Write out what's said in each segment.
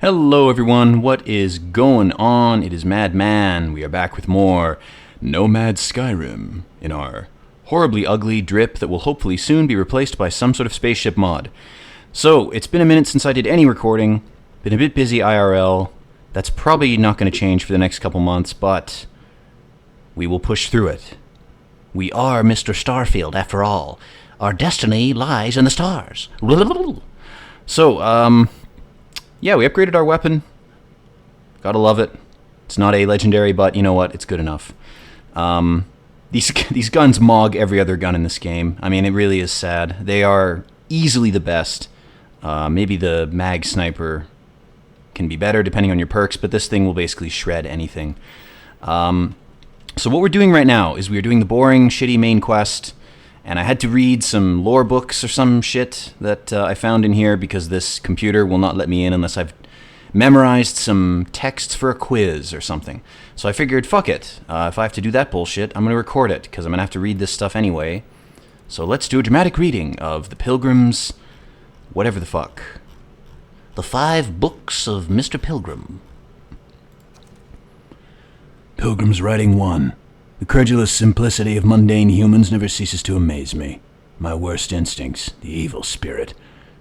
Hello everyone, what is going on? It is Madman. We are back with more Nomad Skyrim in our horribly ugly drip that will hopefully soon be replaced by some sort of spaceship mod. So, it's been a minute since I did any recording, been a bit busy IRL. That's probably not going to change for the next couple months, but we will push through it. We are Mr. Starfield after all. Our destiny lies in the stars. So, yeah, we upgraded our weapon. Gotta love it. It's not a legendary, but you know what? It's good enough. These guns mog every other gun in this game. I mean, it really is sad. They are easily the best. Maybe the mag sniper can be better depending on your perks, but this thing will basically shred anything. So what we're doing right now is we're doing the boring, shitty main quest, and I had to read some lore books or some shit that I found in here because this computer will not let me in unless I've memorized some texts for a quiz or something. So I figured, fuck it. If I have to do that bullshit, I'm going to record it because I'm going to have to read this stuff anyway. So let's do a dramatic reading of the Pilgrim's whatever the fuck. The 5 Books of Mr. Pilgrim. Pilgrim's Writing 1. The credulous simplicity of mundane humans never ceases to amaze me. My worst instincts, the evil spirit,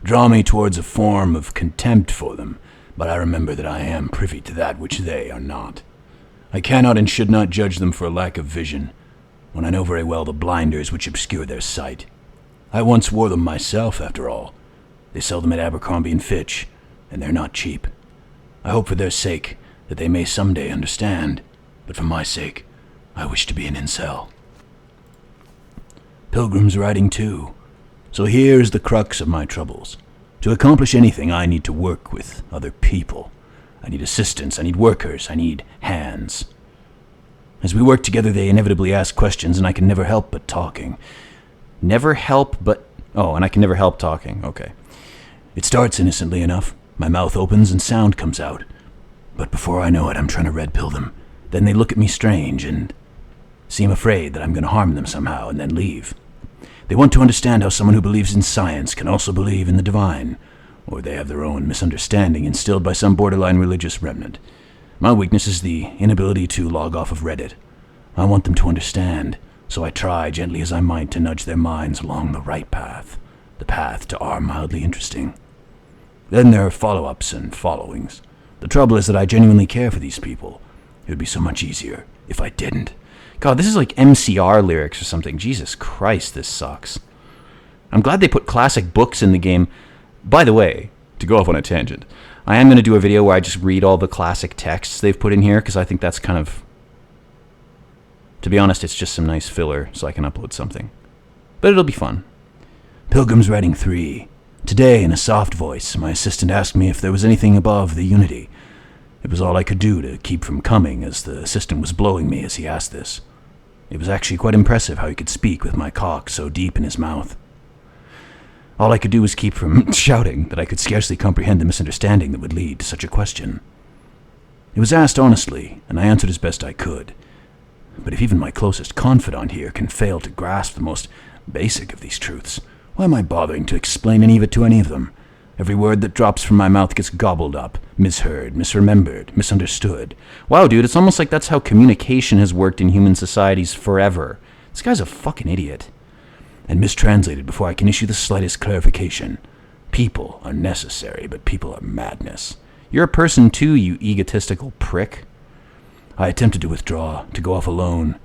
draw me towards a form of contempt for them, but I remember that I am privy to that which they are not. I cannot and should not judge them for a lack of vision, when I know very well the blinders which obscure their sight. I once wore them myself, after all. They sell them at Abercrombie & Fitch, and they're not cheap. I hope for their sake that they may someday understand, but for my sake, I wish to be an incel. Pilgrim's Writing 2. So here is the crux of my troubles. To accomplish anything, I need to work with other people. I need assistants, I need workers, I need hands. As we work together, they inevitably ask questions, and I can never help but talking. Never help but... Oh, and I can never help talking. Okay. It starts innocently enough. My mouth opens and sound comes out. But before I know it, I'm trying to red pill them. Then they look at me strange and seem afraid that I'm going to harm them somehow and then leave. They want to understand how someone who believes in science can also believe in the divine, or they have their own misunderstanding instilled by some borderline religious remnant. My weakness is the inability to log off of Reddit. I want them to understand, so I try gently as I might to nudge their minds along the right path, the path to our mildly interesting. Then there are follow-ups and followings. The trouble is that I genuinely care for these people. It would be so much easier if I didn't. God, this is like MCR lyrics or something. Jesus Christ, this sucks. I'm glad they put classic books in the game. By the way, to go off on a tangent, I am going to do a video where I just read all the classic texts they've put in here, because I think that's kind of... To be honest, it's just some nice filler, so I can upload something. But it'll be fun. Pilgrim's Writing 3. Today, in a soft voice, my assistant asked me if there was anything above the Unity. It was all I could do to keep from coming, as the assistant was blowing me as he asked this. It was actually quite impressive how he could speak with my cock so deep in his mouth. All I could do was keep from shouting that I could scarcely comprehend the misunderstanding that would lead to such a question. It was asked honestly, and I answered as best I could. But if even my closest confidant here can fail to grasp the most basic of these truths, why am I bothering to explain any of it to any of them? Every word that drops from my mouth gets gobbled up, misheard, misremembered, misunderstood. Wow, dude, it's almost like that's how communication has worked in human societies forever. This guy's a fucking idiot. And mistranslated before I can issue the slightest clarification. People are necessary, but people are madness. You're a person too, you egotistical prick. I attempted to withdraw, to go off alone,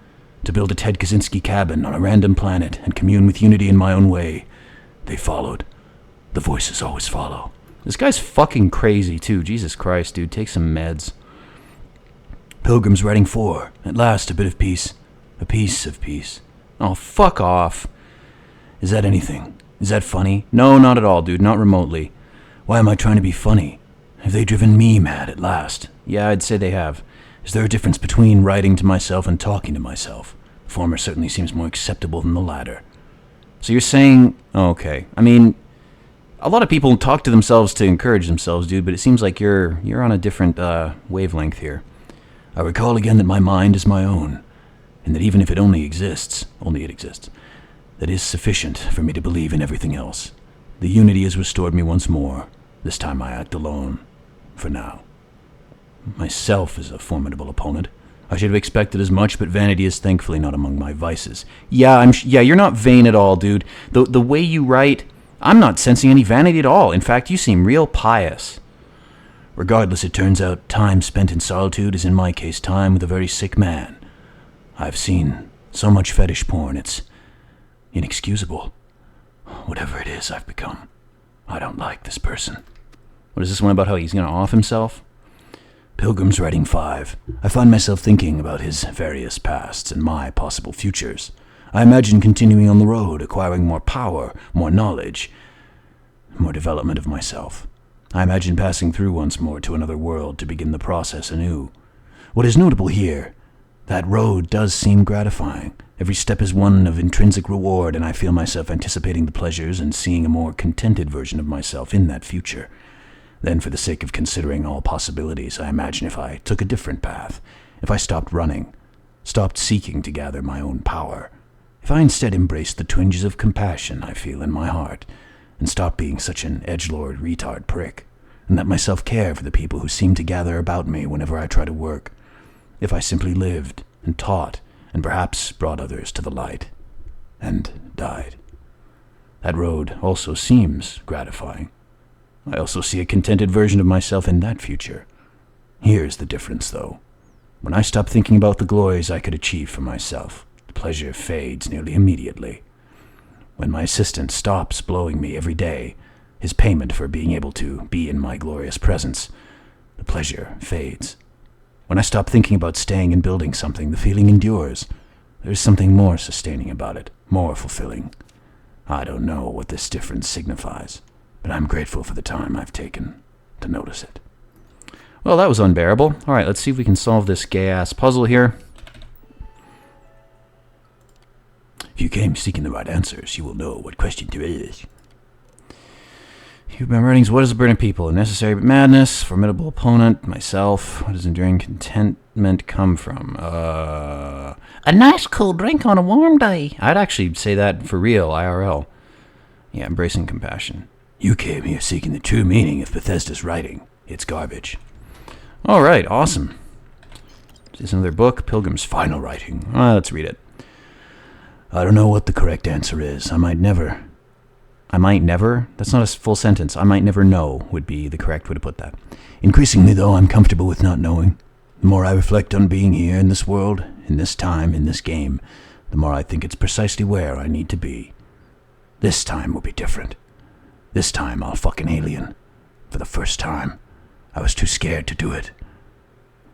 to build a Ted Kaczynski cabin on a random planet and commune with Unity in my own way. They followed. The voices always follow. This guy's fucking crazy, too. Jesus Christ, dude. Take some meds. Pilgrim's Writing 4. At last, a bit of peace. A piece of peace. Oh, fuck off. Is that anything? Is that funny? No, not at all, dude. Not remotely. Why am I trying to be funny? Have they driven me mad at last? Yeah, I'd say they have. Is there a difference between writing to myself and talking to myself? The former certainly seems more acceptable than the latter. So you're saying... Oh, okay. I mean... A lot of people talk to themselves to encourage themselves, dude, but it seems like you're on a different wavelength here. I recall again that my mind is my own, and that even if it only exists, that is sufficient for me to believe in everything else. The Unity has restored me once more. This time I act alone. for now. Myself is a formidable opponent. I should have expected as much, but vanity is thankfully not among my vices. Yeah, you're not vain at all, dude. The way you write, I'm not sensing any vanity at all. In fact, you seem real pious. Regardless, it turns out time spent in solitude is in my case time with a very sick man. I've seen so much fetish porn, it's inexcusable. Whatever it is I've become, I don't like this person. What is this one about how he's going to off himself? Pilgrim's writing 5. I find myself thinking about his various pasts and my possible futures. I imagine continuing on the road, acquiring more power, more knowledge, more development of myself. I imagine passing through once more to another world to begin the process anew. What is notable here, that road does seem gratifying. Every step is one of intrinsic reward, and I feel myself anticipating the pleasures and seeing a more contented version of myself in that future. Then, for the sake of considering all possibilities, I imagine if I took a different path, if I stopped running, stopped seeking to gather my own power, if I instead embraced the twinges of compassion I feel in my heart, and stopped being such an edgelord retard prick, and let myself care for the people who seem to gather about me whenever I try to work, if I simply lived and taught and perhaps brought others to the light, and died. That road also seems gratifying. I also see a contented version of myself in that future. Here's the difference, though. When I stop thinking about the glories I could achieve for myself, the pleasure fades nearly immediately. When my assistant stops blowing me every day, his payment for being able to be in my glorious presence, the pleasure fades. When I stop thinking about staying and building something, the feeling endures. There's something more sustaining about it, more fulfilling. I don't know what this difference signifies, but I'm grateful for the time I've taken to notice it. Well, that was unbearable. All right, let's see if we can solve this gay-ass puzzle here. If you came seeking the right answers, you will know what question there is. Human writings, what is the burden of people? A necessary but madness, formidable opponent, myself. Where does enduring contentment come from? A nice cool drink on a warm day. I'd actually say that for real, IRL. Yeah, embracing compassion. You came here seeking the true meaning of Bethesda's writing. It's garbage. All right, awesome. Is this another book? Pilgrim's final writing. Let's read it. I don't know what the correct answer is. I might never? That's not a full sentence. I might never know would be the correct way to put that. Increasingly, though, I'm comfortable with not knowing. The more I reflect on being here in this world, in this time, in this game, the more I think it's precisely where I need to be. This time will be different. This time I'll fuck an alien. For the first time. I was too scared to do it.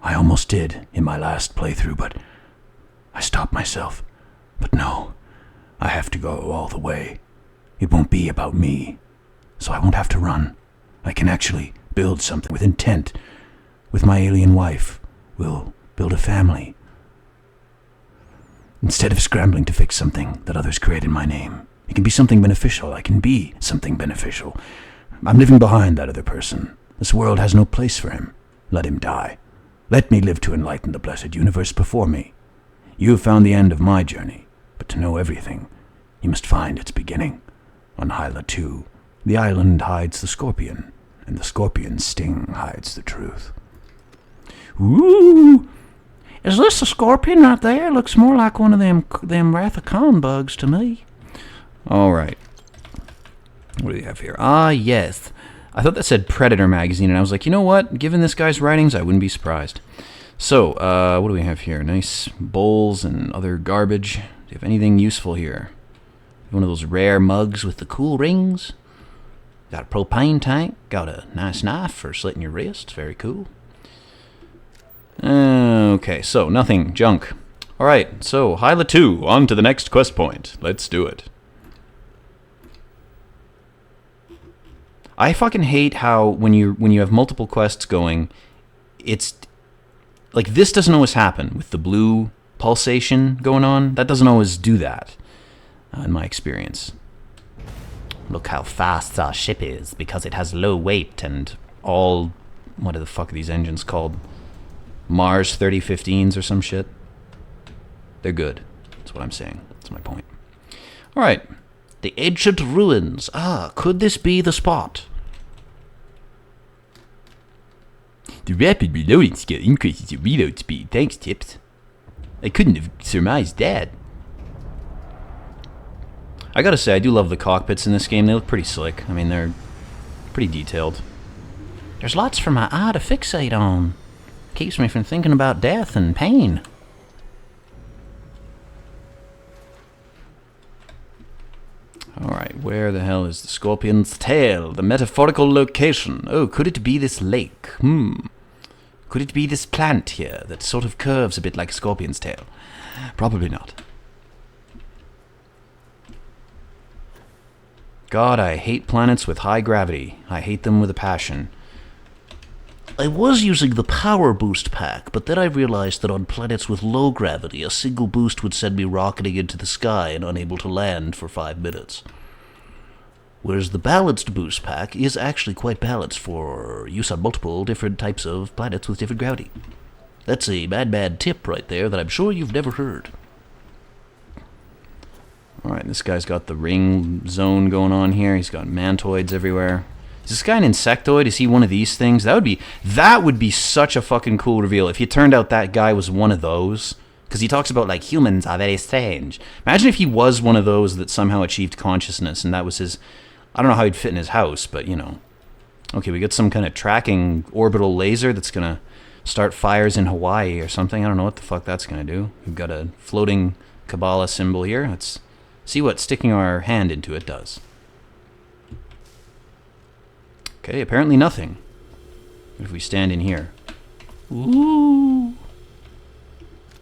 I almost did in my last playthrough, but I stopped myself. But no, I have to go all the way. It won't be about me, so I won't have to run. I can actually build something with intent. With my alien wife, we'll build a family. Instead of scrambling to fix something that others create in my name, it can be something beneficial. I can be something beneficial. I'm living behind that other person. This world has no place for him. Let him die. Let me live to enlighten the blessed universe before me. You have found the end of my journey, but to know everything, you must find its beginning. On Hyla 2, the island hides the scorpion, and the scorpion's sting hides the truth. Ooh! Is this a scorpion right there? Looks more like one of them Wrath of Khan bugs to me. All right. What do we have here? Yes. I thought that said Predator magazine, and I was like, you know what? Given this guy's writings, I wouldn't be surprised. So, what do we have here? Nice bowls and other garbage. Do you have anything useful here? One of those rare mugs with the cool rings. Got a propane tank. Got a nice knife for slitting your wrists. Very cool. Okay, so nothing. Junk. All right, so Hyla 2, on to the next quest point. Let's do it. I fucking hate how when you have multiple quests going, it's like this doesn't always happen with the blue pulsation going on. That doesn't always do that, in my experience. Look how fast our ship is because it has low weight and all. What the fuck are these engines called? Mars 3015s or some shit. They're good. That's what I'm saying. That's my point. All right. The ancient ruins. Could this be the spot? The rapid reloading skill increases your reload speed. Thanks, Tips. I couldn't have surmised that. I gotta say, I do love the cockpits in this game. They look pretty slick. I mean, they're pretty detailed. There's lots for my eye to fixate on. Keeps me from thinking about death and pain. Alright, where the hell is the scorpion's tail? The metaphorical location. Oh, could it be this lake? Could it be this plant here that sort of curves a bit like a scorpion's tail? Probably not. God, I hate planets with high gravity. I hate them with a passion. I was using the power boost pack, but then I realized that on planets with low gravity, a single boost would send me rocketing into the sky and unable to land for 5 minutes. Whereas the balanced boost pack is actually quite balanced for use on multiple different types of planets with different gravity. That's a mad tip right there that I'm sure you've never heard. Alright, this guy's got the ring zone going on here. He's got mantoids everywhere. Is this guy an insectoid? Is he one of these things? That would be such a fucking cool reveal if it turned out that guy was one of those. Because he talks about, like, humans are very strange. Imagine if he was one of those that somehow achieved consciousness and that was his... I don't know how he'd fit in his house, but, you know. Okay, we got some kind of tracking orbital laser that's going to start fires in Hawaii or something. I don't know what the fuck that's going to do. We've got a floating Kabbalah symbol here. Let's see what sticking our hand into it does. Okay, apparently nothing. What if we stand in here? Ooh.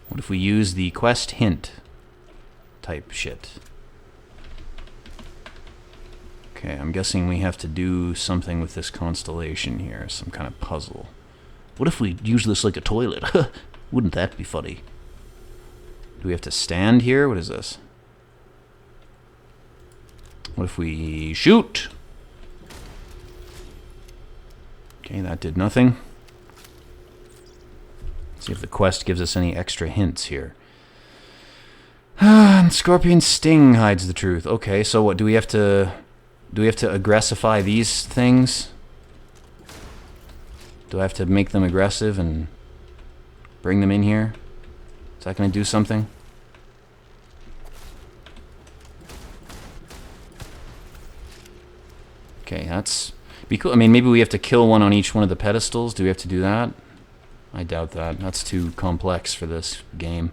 What if we use the quest hint type shit? Okay, I'm guessing we have to do something with this constellation here, some kind of puzzle. What if we use this like a toilet? Wouldn't that be funny? Do we have to stand here? What is this? What if we shoot? Okay, that did nothing. Let's see if the quest gives us any extra hints here. And Scorpion Sting hides the truth. Okay, so what, do we have to aggressify these things? Do I have to make them aggressive and bring them in here? Is that going to do something? Okay, that's... be cool. I mean, maybe we have to kill one on each one of the pedestals. Do we have to do that? I doubt that. That's too complex for this game.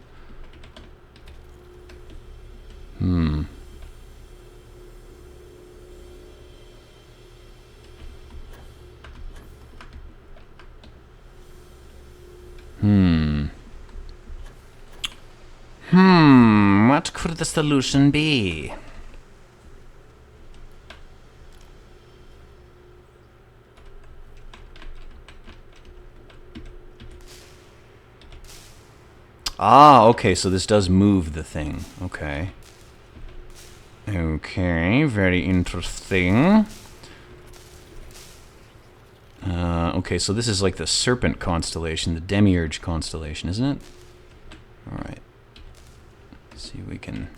What could the solution be? Ah, okay, so this does move the thing. Okay. Okay, very interesting. Okay, so this is like the Serpent constellation, the Demiurge constellation, isn't it? Alright. See if we can...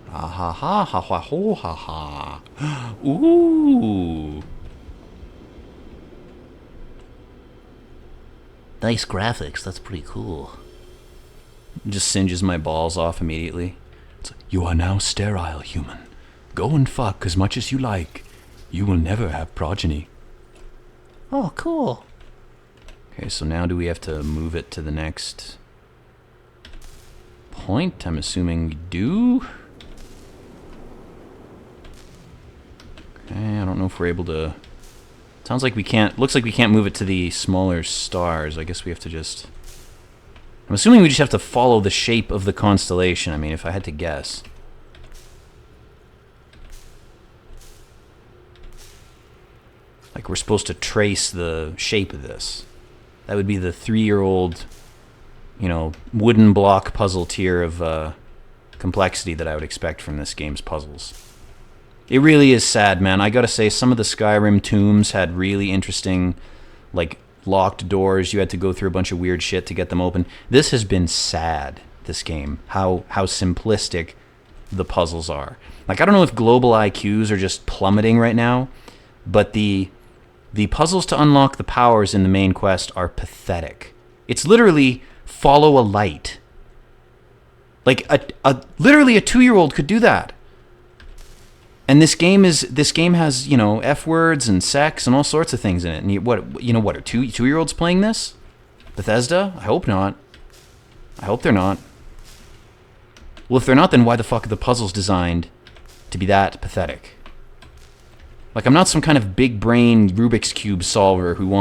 Ah ha ha ha ha ho ha ha. Ooh. Nice graphics, that's pretty cool. Just singes my balls off immediately. You are now sterile, human. Go and fuck as much as you like. You will never have progeny. Oh, cool. Okay, so now do we have to move it to the next point? I'm assuming we do. Okay, I don't know if we're able to... Sounds like we can't... Looks like we can't move it to the smaller stars. I guess we have to just... I'm assuming we just have to follow the shape of the constellation. I mean, if I had to guess. Like, we're supposed to trace the shape of this. That would be the 3-year-old, you know, wooden block puzzle tier of complexity that I would expect from this game's puzzles. It really is sad, man. I gotta say, some of the Skyrim tombs had really interesting, like, locked doors. You had to go through a bunch of weird shit to get them open. This has been sad, this game. How simplistic the puzzles are. Like, I don't know if global IQs are just plummeting right now, but the The puzzles to unlock the powers in the main quest are pathetic. It's literally follow a light. Like literally a 2-year-old could do that. And this game has, you know, F words and sex and all sorts of things in it. And what are 2-year-olds playing this? Bethesda? I hope not. I hope they're not. Well, if they're not, then why the fuck are the puzzles designed to be that pathetic? Like, I'm not some kind of big brain Rubik's Cube solver who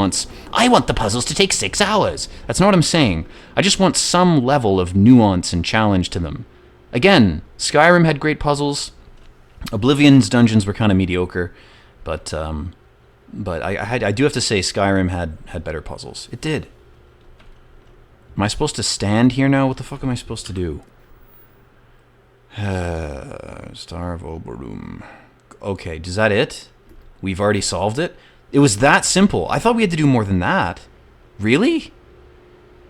I want the puzzles to take 6 hours. That's not what I'm saying. I just want some level of nuance and challenge to them. Again, Skyrim had great puzzles. Oblivion's dungeons were kind of mediocre, but I do have to say Skyrim had better puzzles. It did. Am I supposed to stand here now? What the fuck am I supposed to do? Star of Oberum. Okay, is that it? We've already solved it? It was that simple. I thought we had to do more than that. Really?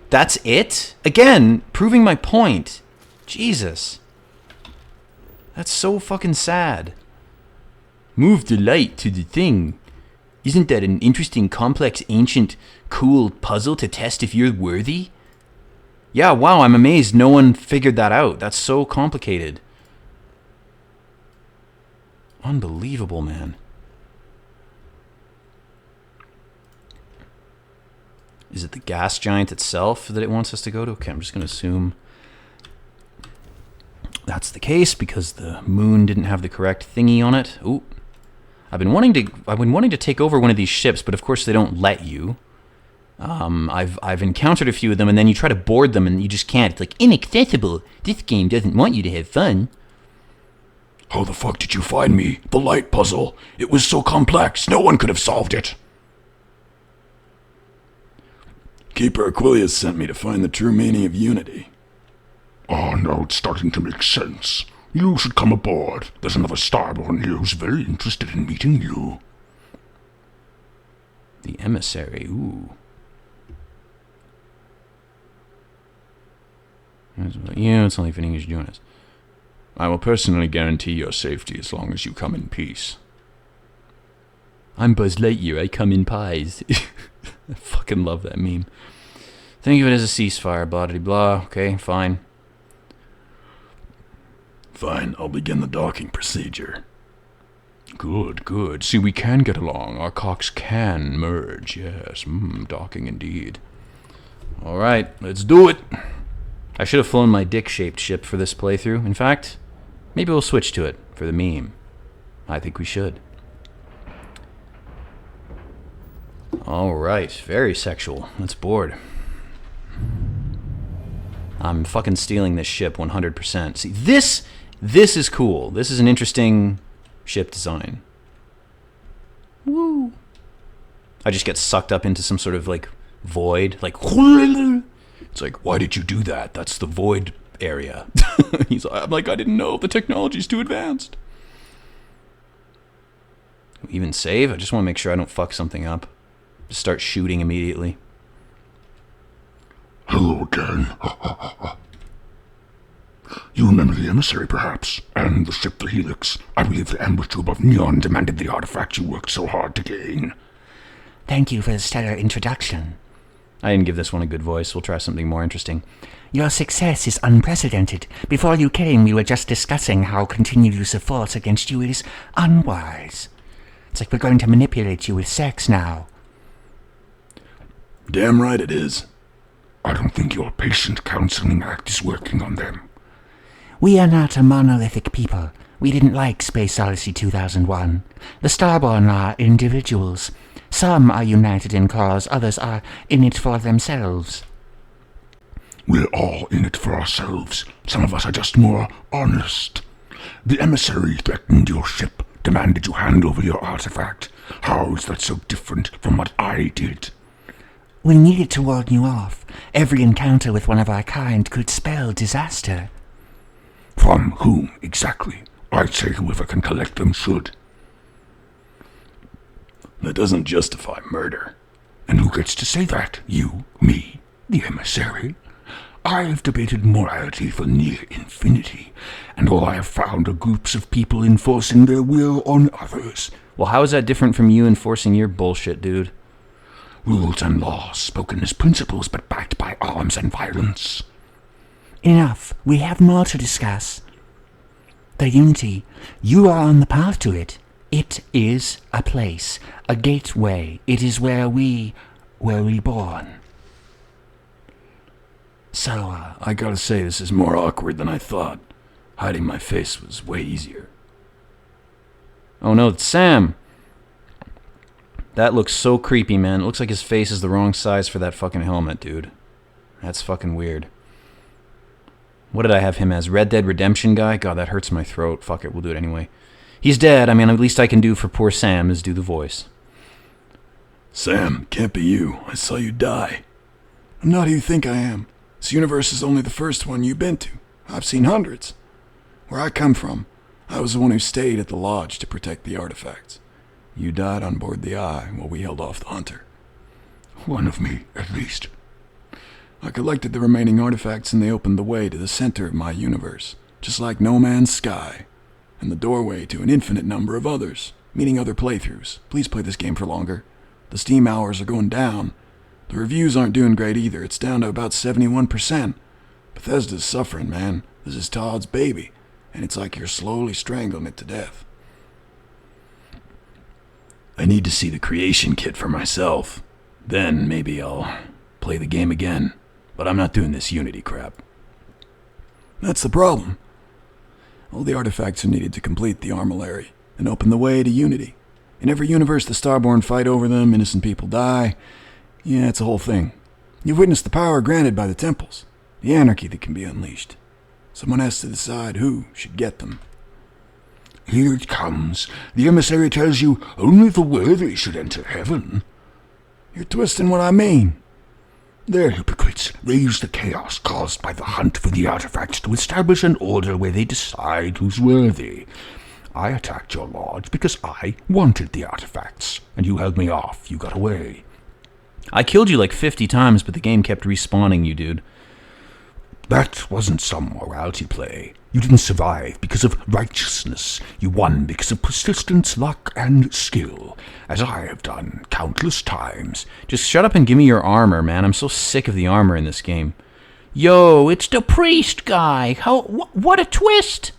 That's it? Again, proving my point. Jesus. That's so fucking sad. Move the light to the thing. Isn't that an interesting, complex, ancient, cool puzzle to test if you're worthy? Yeah, wow, I'm amazed no one figured that out. That's so complicated. Unbelievable, man. Is it the gas giant itself that it wants us to go to? Okay, I'm just going to assume that's the case because the moon didn't have the correct thingy on it. Ooh. I've been wanting to take over one of these ships, but of course they don't let you. I've encountered a few of them, and then you try to board them, and you just can't. It's like, inaccessible. This game doesn't want you to have fun. How the fuck did you find me? The light puzzle. It was so complex, no one could have solved it. Keeper Aquilius sent me to find the true meaning of unity. Oh, now it's starting to make sense. You should come aboard. There's another starborn here who's very interested in meeting you. The emissary, ooh. Yeah, it's only fitting you should join us. I will personally guarantee your safety as long as you come in peace. I'm Buzz Lightyear, I come in pies. I fucking love that meme. Think of it as a ceasefire, blah blah blah. Okay, fine. Fine, I'll begin the docking procedure. Good, good. See, we can get along. Our cocks can merge, yes. Docking indeed. Alright, let's do it. I should have flown my dick-shaped ship for this playthrough. In fact, maybe we'll switch to it for the meme. I think we should. Alright, very sexual. Let's board. I'm fucking stealing this ship 100%. See, this is cool. This is an interesting ship design. Woo. I just get sucked up into some sort of, like, void. Like, it's like, why did you do that? That's the void area. I'm like, I didn't know. The technology's too advanced. Even save? I just want to make sure I don't fuck something up. Just start shooting immediately. Hello again. You remember the emissary, perhaps? And the ship, the Helix. I believe the ambushed you above Neon demanded the artifact you worked so hard to gain. Thank you for the stellar introduction. I didn't give this one a good voice. We'll try something more interesting. Your success is unprecedented. Before you came, we were just discussing how continued use of force against you is unwise. It's like we're going to manipulate you with sex now. Damn right it is. I don't think your patient counseling act is working on them. We are not a monolithic people. We didn't like Space Odyssey 2001. The Starborn are individuals. Some are united in cause, others are in it for themselves. We're all in it for ourselves. Some of us are just more honest. The emissary threatened your ship, demanded you hand over your artifact. How is that so different from what I did? We needed to warn you off. Every encounter with one of our kind could spell disaster. From whom, exactly? I'd say whoever can collect them should. That doesn't justify murder. And who gets to say that? You? Me? The emissary? I've debated morality for near infinity, and all I have found are groups of people enforcing their will on others. Well, how is that different from you enforcing your bullshit, dude? Rules and laws spoken as principles but backed by arms and violence. Enough. We have more to discuss. The Unity. You are on the path to it. It is a place, a gateway. It is where we were reborn. So, I gotta say, this is more awkward than I thought. Hiding my face was way easier. Oh no, it's Sam! That looks so creepy, man. It looks like his face is the wrong size for that fucking helmet, dude. That's fucking weird. What did I have him as? Red Dead Redemption guy? God, that hurts my throat. Fuck it, we'll do it anyway. He's dead. I mean, at least I can do for poor Sam is do the voice. Sam, can't be you. I saw you die. I'm not who you think I am. This universe is only the first one you've been to. I've seen hundreds. Where I come from, I was the one who stayed at the lodge to protect the artifacts. You died on board the Eye while we held off the Hunter. One of me, at least. I collected the remaining artifacts and they opened the way to the center of my universe, just like No Man's Sky, and the doorway to an infinite number of others, meaning other playthroughs. Please play this game for longer. The Steam hours are going down. The reviews aren't doing great either. It's down to about 71%. Bethesda's suffering, man. This is Todd's baby, and it's like you're slowly strangling it to death. I need to see the creation kit for myself. Then maybe I'll play the game again. But I'm not doing this Unity crap. That's the problem. All the artifacts are needed to complete the Armillary and open the way to Unity. In every universe, the Starborn fight over them, innocent people die. Yeah, it's a whole thing. You've witnessed the power granted by the temples, the anarchy that can be unleashed. Someone has to decide who should get them. Here it comes. The emissary tells you only the worthy should enter heaven. You're twisting what I mean. They're hypocrites. They use the chaos caused by the hunt for the artifacts to establish an order where they decide who's worthy. I attacked your lodge because I wanted the artifacts, and you held me off. You got away. I killed you like 50 times, but the game kept respawning you, dude. That wasn't some morality play. You didn't survive because of righteousness. You won because of persistence, luck, and skill, as I have done countless times. Just shut up and give me your armor, man. I'm so sick of the armor in this game. Yo, it's the priest guy. What a twist!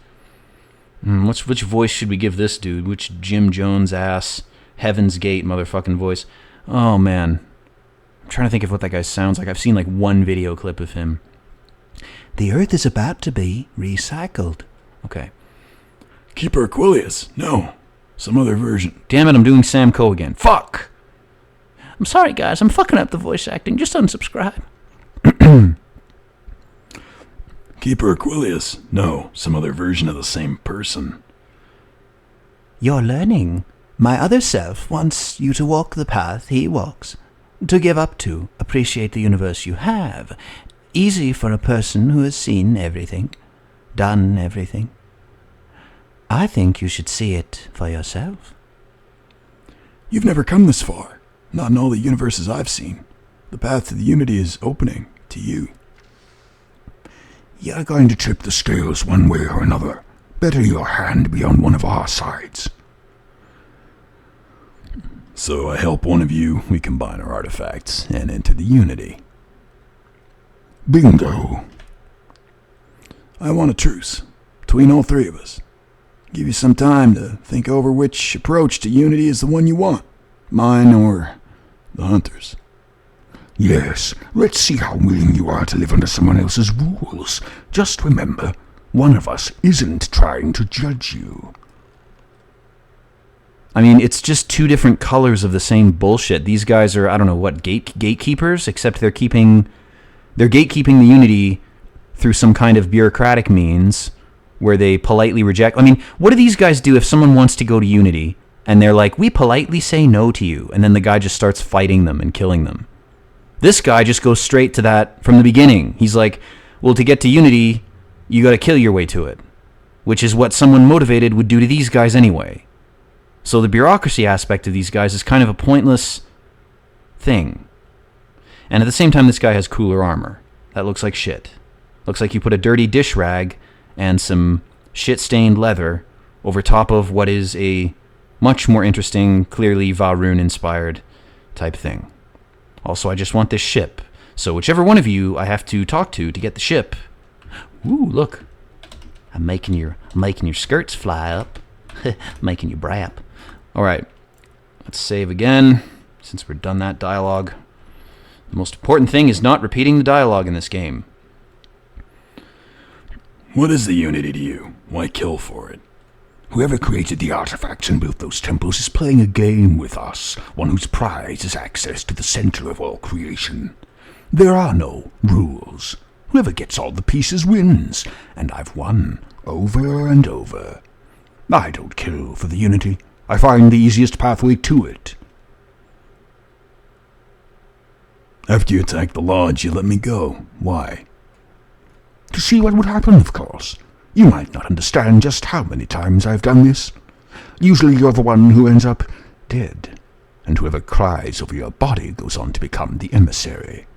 Which voice should we give this dude? Which Jim Jones ass, Heaven's Gate motherfucking voice? Oh, man. I'm trying to think of what that guy sounds like. I've seen like one video clip of him. the Earth is about to be recycled. Okay. Keeper Aquilius. No. Some other version. Damn it, I'm doing Sam Coe again. Fuck! I'm sorry, guys. I'm fucking up the voice acting. Just unsubscribe. Keeper Aquilius. No. Some other version of the same person. You're learning. My other self wants you to walk the path he walks. To give up to, appreciate the universe you have. Easy for a person who has seen everything, done everything. I think you should see it for yourself. You've never come this far. Not in all the universes I've seen. The path to the Unity is opening to you. You're going to tip the scales one way or another. Better your hand be on one of our sides. So I help one of you, we combine our artifacts, and enter the Unity. Bingo. I want a truce between all three of us. Give you some time to think over which approach to Unity is the one you want. Mine or the Hunter's. Yes, let's see how willing you are to live under someone else's rules. Just remember, one of us isn't trying to judge you. I mean, it's just two different colors of the same bullshit. These guys are, I don't know what, gatekeepers, except they're gatekeeping the Unity through some kind of bureaucratic means where they politely reject. I mean, what do these guys do if someone wants to go to Unity and they're like, we politely say no to you, and then the guy just starts fighting them and killing them? This guy just goes straight to that from the beginning. He's like, well, to get to Unity, you got to kill your way to it, which is what someone motivated would do to these guys anyway. So the bureaucracy aspect of these guys is kind of a pointless thing. And at the same time, this guy has cooler armor. That looks like shit. Looks like you put a dirty dish rag and some shit-stained leather over top of what is a Much more interesting, clearly Varun-inspired type thing. Also, I just want this ship. So whichever one of you I have to talk to get the ship. Ooh, look. I'm making your skirts fly up. Making you brap. Alright. Let's save again, since we're done that dialogue. The most important thing is not repeating the dialogue in this game. What is the Unity to you? Why kill for it? Whoever created the artifacts and built those temples is playing a game with us, one whose prize is access to the center of all creation. There are no rules. Whoever gets all the pieces wins, and I've won over and over. I don't kill for the Unity. I find the easiest pathway to it. After you attacked the lodge, you let me go. Why? To see what would happen, of course. You might not understand just how many times I've done this. Usually you're the one who ends up dead, and whoever cries over your body goes on to become the emissary.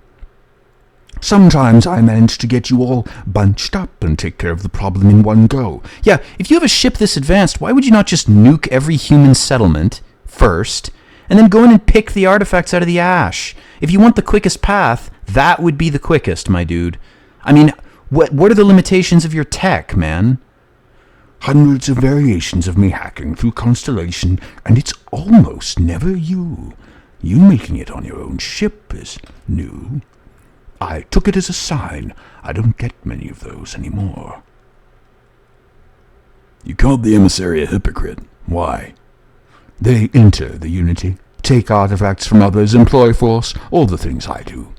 Sometimes I manage to get you all bunched up and take care of the problem in one go. Yeah, if you have a ship this advanced, why would you not just nuke every human settlement first, and then go in and pick the artifacts out of the ash? If you want the quickest path, that would be the quickest, my dude. I mean, what are the limitations of your tech, man? Hundreds of variations of me hacking through Constellation, and it's almost never you. You making it on your own ship is new. I took it as a sign. I don't get many of those anymore. You called the emissary a hypocrite. Why? They enter the Unity, take artifacts from others, employ force, all the things I do.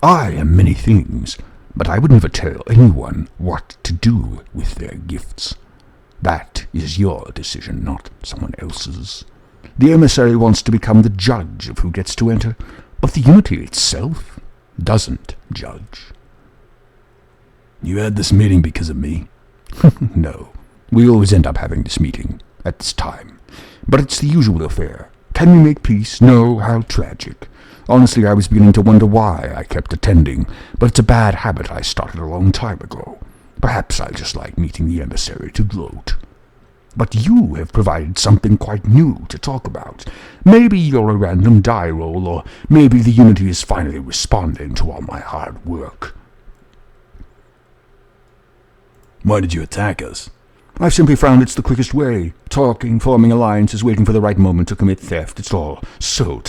I am many things, but I would never tell anyone what to do with their gifts. That is your decision, not someone else's. The emissary wants to become the judge of who gets to enter, but the Unity itself doesn't judge. You had this meeting because of me? No, we always end up having this meeting at this time. But it's the usual affair. Can we make peace? No, how tragic. Honestly, I was beginning to wonder why I kept attending, but it's a bad habit I started a long time ago. Perhaps I just like meeting the emissary to gloat. But you have provided something quite new to talk about. Maybe you're a random die roll, or maybe the Unity is finally responding to all my hard work. Why did you attack us? I've simply found it's the quickest way. Talking, forming alliances, waiting for the right moment to commit theft. It's all so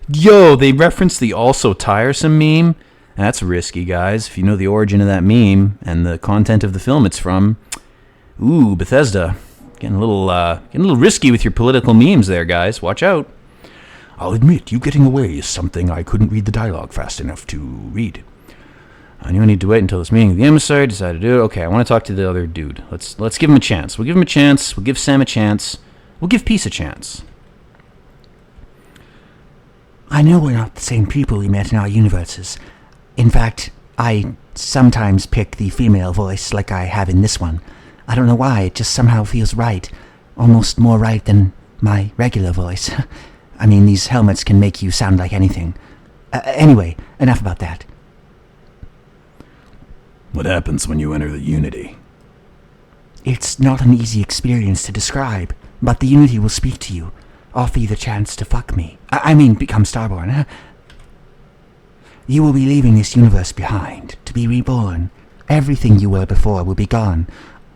Yo, they referenced the also tiresome meme? That's risky, guys. If you know the origin of that meme and the content of the film it's from. Ooh, Bethesda. Getting a little risky with your political memes there, guys. Watch out. I'll admit, you getting away is something I couldn't read the dialogue fast enough to read. I knew I need to wait until this meeting. The emissary decided to do it. Okay, I want to talk to the other dude. Let's give him a chance. We'll give him a chance. We'll give Sam a chance. We'll give Peace a chance. I know we're not the same people we met in our universes. In fact, I sometimes pick the female voice like I have in this one. I don't know why, it just somehow feels right. Almost more right than my regular voice. I mean, these helmets can make you sound like anything. Anyway, enough about that. What happens when you enter the Unity? It's not an easy experience to describe, but the Unity will speak to you, offer you the chance to fuck me. I mean, become Starborn. You will be leaving this universe behind, to be reborn. Everything you were before will be gone.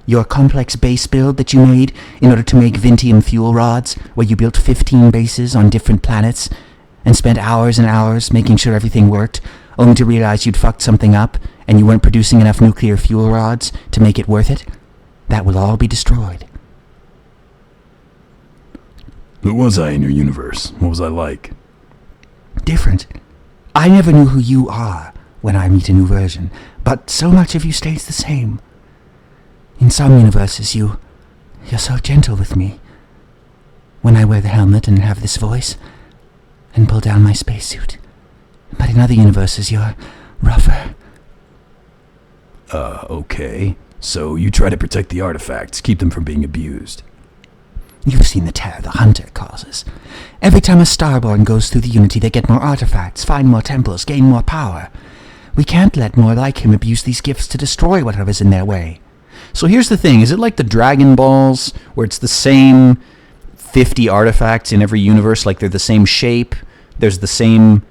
Your complex base build that you made in order to make Vintium fuel rods, where you built 15 bases on different planets, and spent hours and hours making sure everything worked, only to realize you'd fucked something up, and you weren't producing enough nuclear fuel rods to make it worth it, that will all be destroyed. Who was I in your universe? What was I like? Different. I never knew who you are when I meet a new version, but so much of you stays the same. In some universes, you're so gentle with me. When I wear the helmet and have this voice, and pull down my spacesuit. But in other universes, you're rougher. Okay. So you try to protect the artifacts, keep them from being abused. You've seen the terror the Hunter causes. Every time a Starborn goes through the Unity, they get more artifacts, find more temples, gain more power. We can't let more like him abuse these gifts to destroy whatever's in their way. So here's the thing. Is it like the Dragon Balls, where it's the same 50 artifacts in every universe, like they're the same shape, there's the same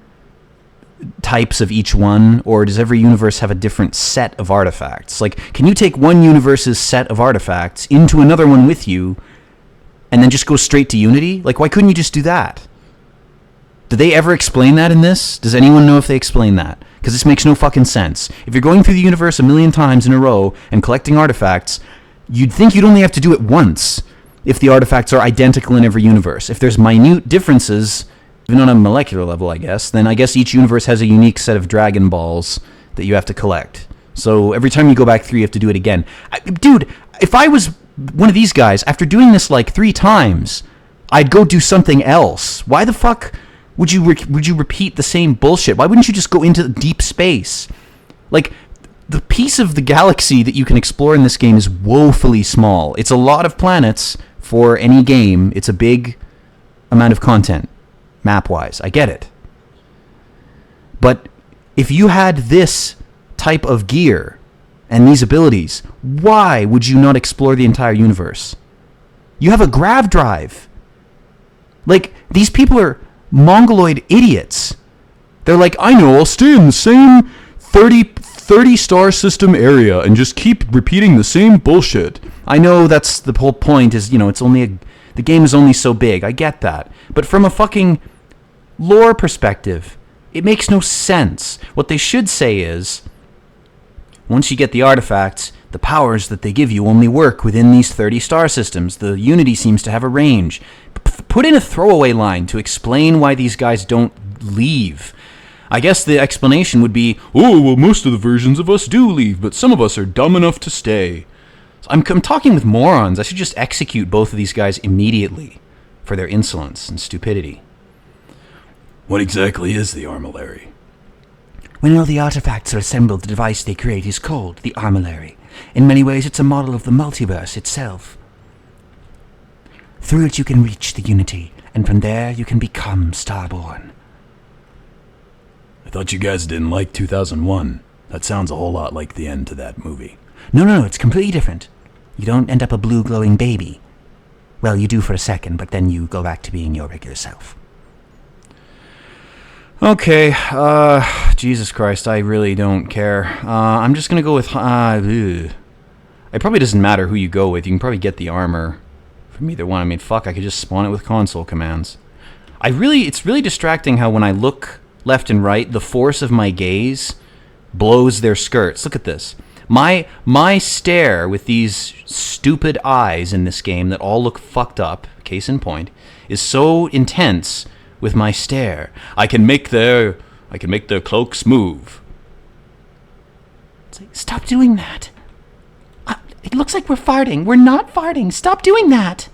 types of each one, or does every universe have a different set of artifacts? Like, can you take one universe's set of artifacts into another one with you and then just go straight to Unity? Like, why couldn't you just do that? Did they ever explain that in this? Does anyone know if they explain that? Because this makes no fucking sense. If you're going through the universe a million times in a row and collecting artifacts, you'd think you'd only have to do it once if the artifacts are identical in every universe. If there's minute differences, even on a molecular level, I guess, then I guess each universe has a unique set of Dragon Balls that you have to collect. So every time you go back through, you have to do it again. Dude, if I was one of these guys, after doing this like 3 times, I'd go do something else. Why the fuck would you repeat the same bullshit? Why wouldn't you just go into deep space? Like, the piece of the galaxy that you can explore in this game is woefully small. It's a lot of planets for any game. It's a big amount of content, map-wise. I get it. But if you had this type of gear and these abilities, why would you not explore the entire universe? You have a grav drive. Like, these people are mongoloid idiots. They're like, I know, I'll stay in the same 30 star system area and just keep repeating the same bullshit. I know that's the whole point is, it's only the game is only so big. I get that. But from a fucking lore perspective, it makes no sense. What they should say is, once you get the artifacts, the powers that they give you only work within these 30 star systems. The Unity seems to have a range. Put in a throwaway line to explain why these guys don't leave. I guess the explanation would be, oh, well, most of the versions of us do leave, but some of us are dumb enough to stay. So I'm talking with morons. I should just execute both of these guys immediately for their insolence and stupidity. What exactly is the armillary? When all the artifacts are assembled, the device they create is called the armillary. In many ways, it's a model of the multiverse itself. Through it you can reach the Unity, and from there you can become Starborn. I thought you guys didn't like 2001. That sounds a whole lot like the end to that movie. No, it's completely different. You don't end up a blue glowing baby. Well, you do for a second, but then you go back to being your regular self. Okay, Jesus Christ, I really don't care. I'm just gonna go with, it probably doesn't matter who you go with. You can probably get the armor from either one. I mean, fuck, I could just spawn it with console commands. It's really distracting how when I look left and right, the force of my gaze blows their skirts. Look at this. My stare with these stupid eyes in this game that all look fucked up, case in point, is so intense with my stare. I can make their cloaks move. It's like, stop doing that. It looks like we're farting. We're not farting. Stop doing that.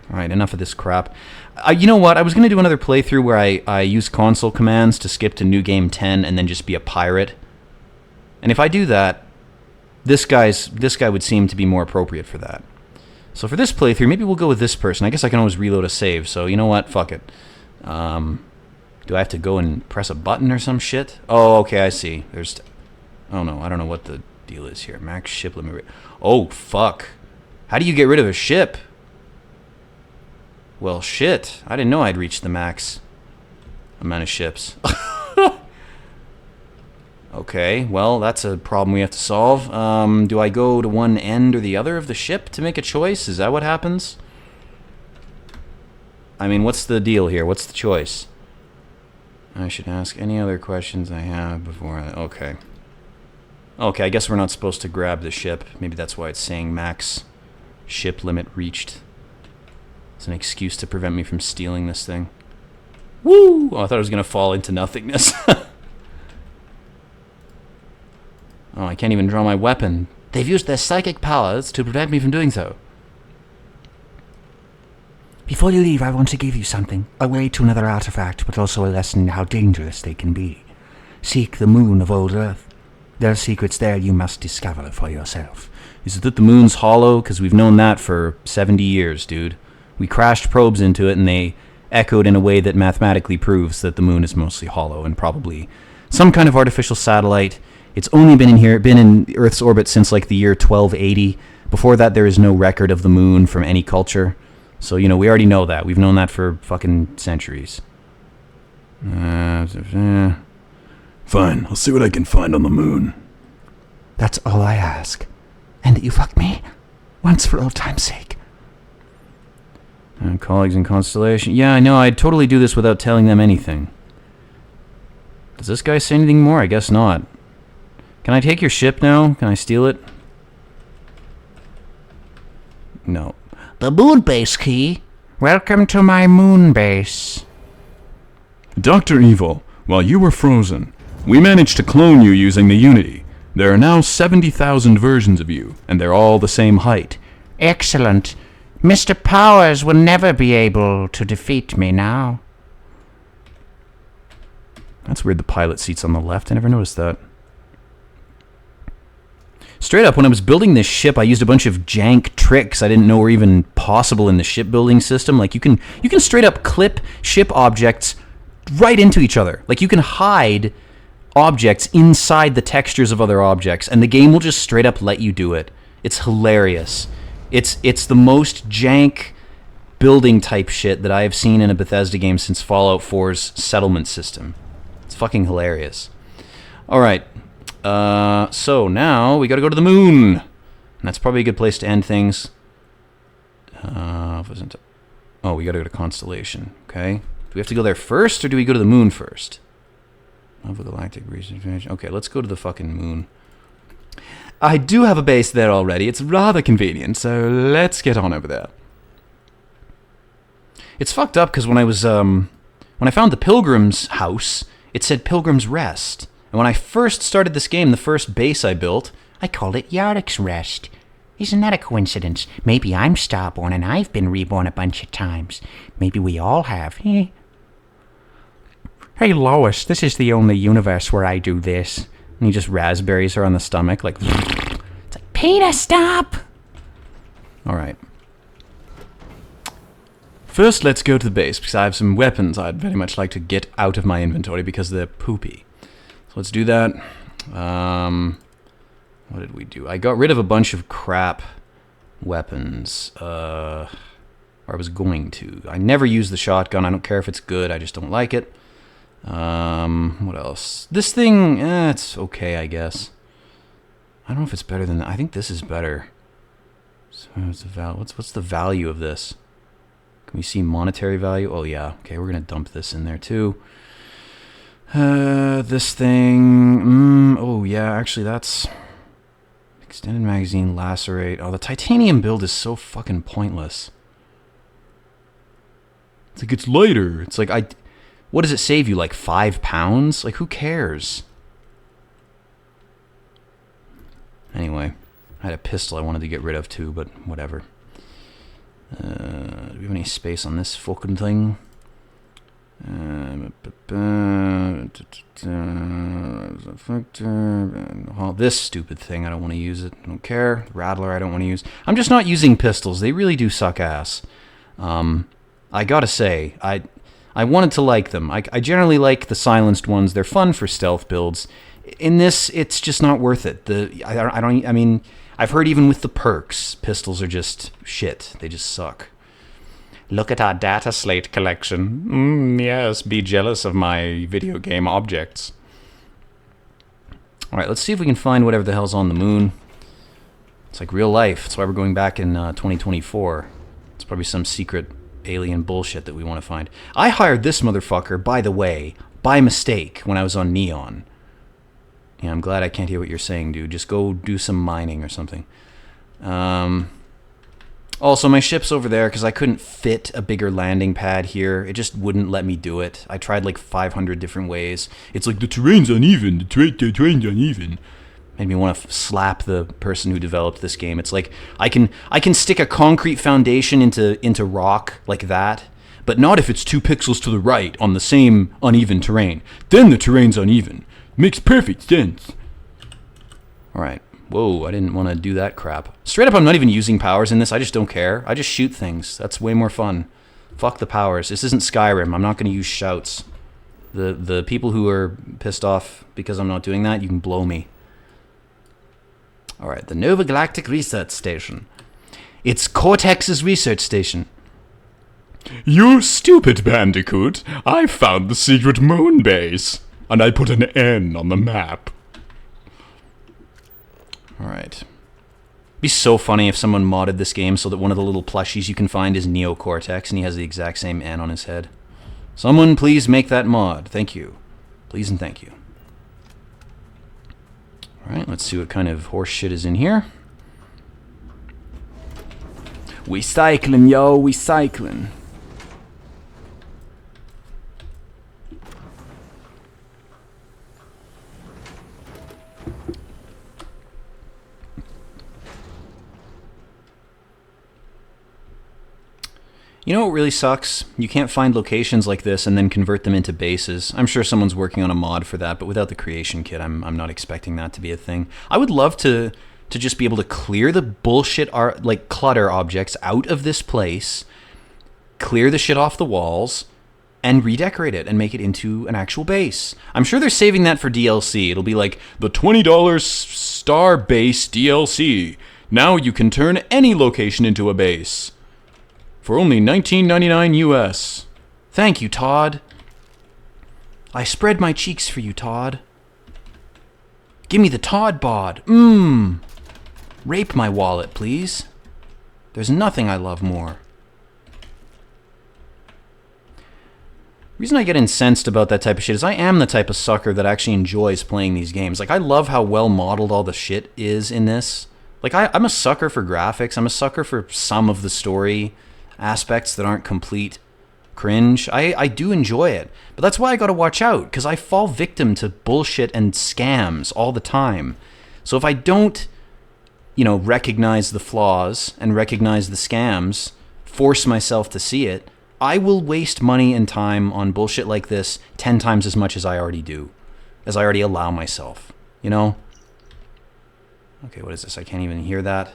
All right, enough of this crap. You know what? I was going to do another playthrough where I use console commands to skip to New Game 10 and then just be a pirate. And if I do that, this guy would seem to be more appropriate for that. So for this playthrough, maybe we'll go with this person. I guess I can always reload a save, so you know what? Fuck it. Do I have to go and press a button or some shit? Oh, okay, I see. Oh no, I don't know what the deal is here. Max ship limit. Oh, fuck. How do you get rid of a ship? Well, shit. I didn't know I'd reached the max amount of ships. Okay, well, that's a problem we have to solve. Do I go to one end or the other of the ship to make a choice? Is that what happens? I mean, what's the deal here? What's the choice? I should ask any other questions I have before I... Okay. Okay, I guess we're not supposed to grab the ship. Maybe that's why it's saying max ship limit reached. It's an excuse to prevent me from stealing this thing. Woo! Oh, I thought it was going to fall into nothingness. Oh, I can't even draw my weapon. They've used their psychic powers to prevent me from doing so. Before you leave, I want to give you something. A way to another artifact, but also a lesson in how dangerous they can be. Seek the moon of old Earth. There are secrets there you must discover for yourself. Is it that the moon's hollow? Because we've known that for 70 years, dude. We crashed probes into it, and they echoed in a way that mathematically proves that the moon is mostly hollow and probably some kind of artificial satellite. It's only been in Earth's orbit since like the year 1280. Before that, there is no record of the moon from any culture. So, you know, we already know that. We've known that for fucking centuries. Fine, I'll see what I can find on the moon. That's all I ask. And that you fuck me once for old time's sake. Colleagues in Constellation. Yeah, I know. I'd totally do this without telling them anything. Does this guy say anything more? I guess not. Can I take your ship now? Can I steal it? No. The moon base key. Welcome to my moon base. Dr. Evil, while you were frozen, we managed to clone you using the Unity. There are now 70,000 versions of you, and they're all the same height. Excellent. Mr. Powers will never be able to defeat me now. That's weird, the pilot seat's on the left. I never noticed that. Straight up, when I was building this ship, I used a bunch of jank tricks I didn't know were even possible in the shipbuilding system. Like, you can straight up clip ship objects right into each other. Like, you can hide objects inside the textures of other objects, and the game will just straight up let you do it. It's hilarious. It's the most jank building type shit that I have seen in a Bethesda game since Fallout 4's settlement system. It's fucking hilarious. Alright. So now we gotta go to the moon. And that's probably a good place to end things. Oh, we gotta go to Constellation. Okay. Do we have to go there first, or do we go to the moon first? Love of Galactic Research. Okay, let's go to the fucking moon. I do have a base there already. It's rather convenient, so let's get on over there. It's fucked up because when I was when I found the Pilgrim's house, it said Pilgrim's Rest. And when I first started this game, the first base I built, I called it Yardik's Rest. Isn't that a coincidence? Maybe I'm Starborn and I've been reborn a bunch of times. Maybe we all have. Hey, Lois, this is the only universe where I do this. And he just raspberries her on the stomach, like... It's like, Peter, stop! Alright. First, let's go to the base, because I have some weapons I'd very much like to get out of my inventory because they're poopy. So let's do that. What did we do? I got rid of a bunch of crap weapons. Or I was going to. I never use the shotgun. I don't care if it's good. I just don't like it. What else? This thing, it's okay, I guess. I don't know if it's better than that. I think this is better. So what's the value of this? Can we see monetary value? Oh yeah. Okay, we're gonna dump this in there too. This thing. Oh yeah, actually that's extended magazine, lacerate. Oh, the titanium build is so fucking pointless. It's like it's lighter. It's like what does it save you, like 5 pounds? Like, who cares? Anyway, I had a pistol I wanted to get rid of too, but whatever. Do we have any space on this fucking thing? This stupid thing, I don't want to use it. I don't care. Rattler, I don't want to use. I'm just not using pistols. They really do suck ass. I gotta say, I wanted to like them. I generally like the silenced ones. They're fun for stealth builds. In this, it's just not worth it. I mean, I've heard even with the perks, pistols are just shit. They just suck. Look at our data slate collection. Yes, be jealous of my video game objects. Alright, let's see if we can find whatever the hell's on the moon. It's like real life. That's why we're going back in 2024. It's probably some secret alien bullshit that we want to find. I hired this motherfucker, by the way, by mistake when I was on Neon. Yeah, I'm glad I can't hear what you're saying, dude. Just go do some mining or something. Also, my ship's over there because I couldn't fit a bigger landing pad here. It just wouldn't let me do it. I tried like 500 different ways. It's like, the terrain's uneven. The terrain's uneven. Made me want to slap the person who developed this game. It's like, I can stick a concrete foundation into rock like that, but not if it's 2 pixels to the right on the same uneven terrain. Then the terrain's uneven. Makes perfect sense. Alright. Whoa, I didn't want to do that crap. Straight up, I'm not even using powers in this. I just don't care. I just shoot things. That's way more fun. Fuck the powers. This isn't Skyrim. I'm not going to use shouts. The people who are pissed off because I'm not doing that, you can blow me. Alright, the Nova Galactic Research Station. It's Cortex's research station. You stupid bandicoot! I found the secret moon base, and I put an N on the map. Alright. Be so funny if someone modded this game so that one of the little plushies you can find is Neo Cortex and he has the exact same N on his head. Someone please make that mod. Thank you. Please and thank you. Alright, let's see what kind of horse shit is in here. We cycling, yo, we cycling. You know what really sucks? You can't find locations like this and then convert them into bases. I'm sure someone's working on a mod for that, but without the creation kit, I'm not expecting that to be a thing. I would love to just be able to clear the bullshit like clutter objects out of this place, clear the shit off the walls, and redecorate it and make it into an actual base. I'm sure they're saving that for DLC. It'll be like the $20 star base DLC. Now you can turn any location into a base. For only $19.99 US. Thank you, Todd. I spread my cheeks for you, Todd. Give me the Todd bod. Rape my wallet, please. There's nothing I love more. The reason I get incensed about that type of shit is I am the type of sucker that actually enjoys playing these games. Like, I love how well modeled all the shit is in this. Like, I'm a sucker for graphics. I'm a sucker for some of the story aspects that aren't complete cringe. I do enjoy it, but that's why I gotta watch out, because I fall victim to bullshit and scams all the time. So if I don't, recognize the flaws and recognize the scams, force myself to see it, I will waste money and time on bullshit like this 10 times as much as I already do, as I already allow myself, Okay, what is this? I can't even hear that.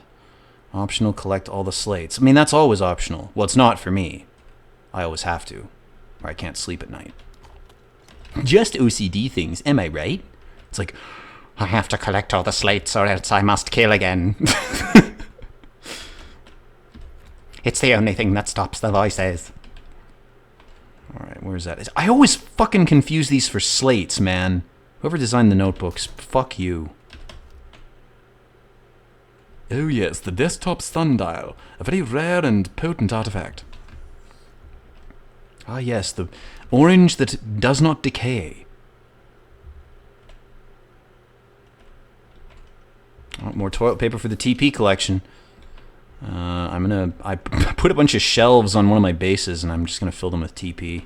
Optional, collect all the slates. I mean, that's always optional. Well, it's not for me. I always have to, or I can't sleep at night. Just OCD things, am I right? It's like, I have to collect all the slates or else I must kill again. It's the only thing that stops the voices. Alright, where's that? I always fucking confuse these for slates, man. Whoever designed the notebooks, fuck you. Oh yes, the desktop sundial, a very rare and potent artifact. Ah yes, the orange that does not decay. Oh, more toilet paper for the TP collection. I put a bunch of shelves on one of my bases and I'm just gonna fill them with TP.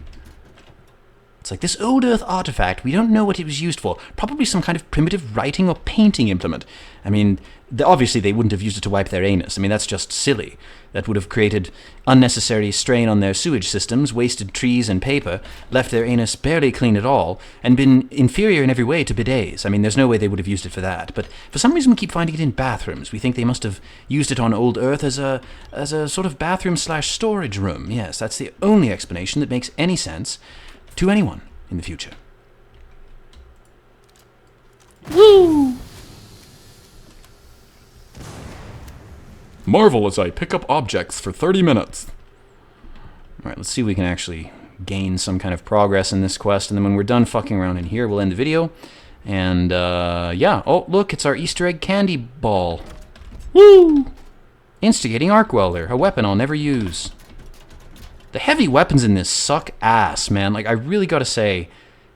It's like, this old Earth artifact, we don't know what it was used for. Probably some kind of primitive writing or painting implement. I mean, obviously they wouldn't have used it to wipe their anus. I mean, that's just silly. That would have created unnecessary strain on their sewage systems, wasted trees and paper, left their anus barely clean at all, and been inferior in every way to bidets. I mean, there's no way they would have used it for that. But for some reason we keep finding it in bathrooms. We think they must have used it on old Earth as a sort of bathroom/storage room. Yes, that's the only explanation that makes any sense to anyone in the future. Woo! Marvel as I pick up objects for 30 minutes. Alright, let's see if we can actually gain some kind of progress in this quest, and then when we're done fucking around in here, we'll end the video. And, yeah. Oh, look, it's our Easter egg candy ball. Woo! Instigating arc welder, a weapon I'll never use. The heavy weapons in this suck ass, man. Like, I really gotta say,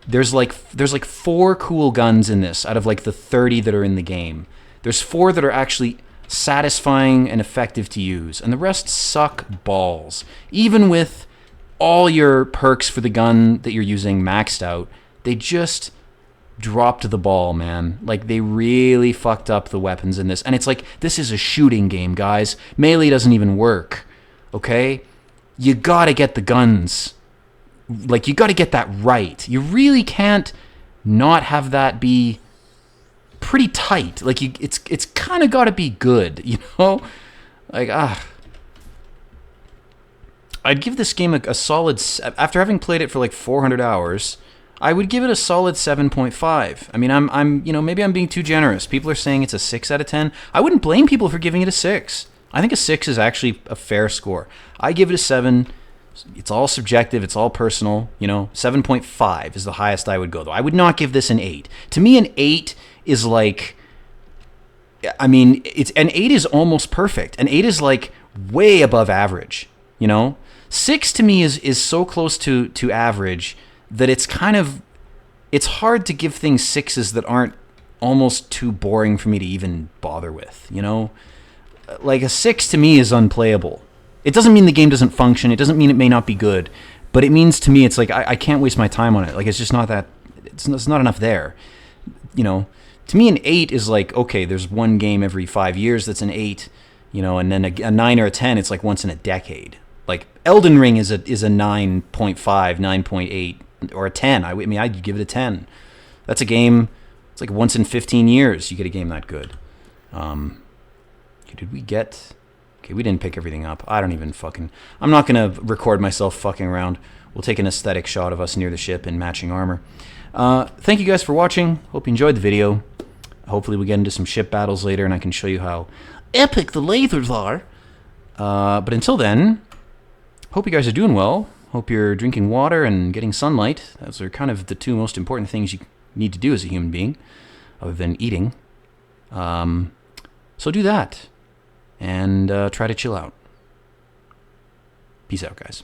there's like 4 cool guns in this out of like the 30 that are in the game. There's 4 that are actually satisfying and effective to use, and the rest suck balls. Even with all your perks for the gun that you're using maxed out, they just dropped the ball, man. Like, they really fucked up the weapons in this. And it's like, this is a shooting game, guys. Melee doesn't even work, okay? You gotta get the guns. Like, you gotta get that right. You really can't not have that be pretty tight. Like, it's kind of gotta be good, you know? Like, I'd give this game a solid, after having played it for like 400 hours, I would give it a solid 7.5. I mean, I'm maybe I'm being too generous. People are saying it's a 6 out of 10. I wouldn't blame people for giving it a 6. I think a 6 is actually a fair score. I give it a 7 It's all subjective. It's all personal. 7.5 is the highest I would go, though. I would not give this an 8. To me, an 8 is like... an 8 is almost perfect. An 8 is like way above average, 6 to me is so close to average that it's it's hard to give things 6s that aren't almost too boring for me to even bother with, Like a 6 to me is unplayable. It doesn't mean the game doesn't function. It doesn't mean it may not be good, but it means to me it's like I can't waste my time on it. Like it's just not that, it's not enough there, To me, an 8 is like, okay, there's one game every 5 years that's an 8, and then a 9 or a 10, it's like once in a decade. Like Elden Ring is a 9.5, 9.8, or a 10. I'd give it a 10. That's a game, it's like once in 15 years you get a game that good. Did we get... Okay, we didn't pick everything up. I don't even fucking... I'm not going to record myself fucking around. We'll take an aesthetic shot of us near the ship in matching armor. Thank you guys for watching. Hope you enjoyed the video. Hopefully we get into some ship battles later and I can show you how epic the lasers are. But until then, hope you guys are doing well. Hope you're drinking water and getting sunlight. Those are kind of the two most important things you need to do as a human being, other than eating. So do that. And try to chill out. Peace out, guys.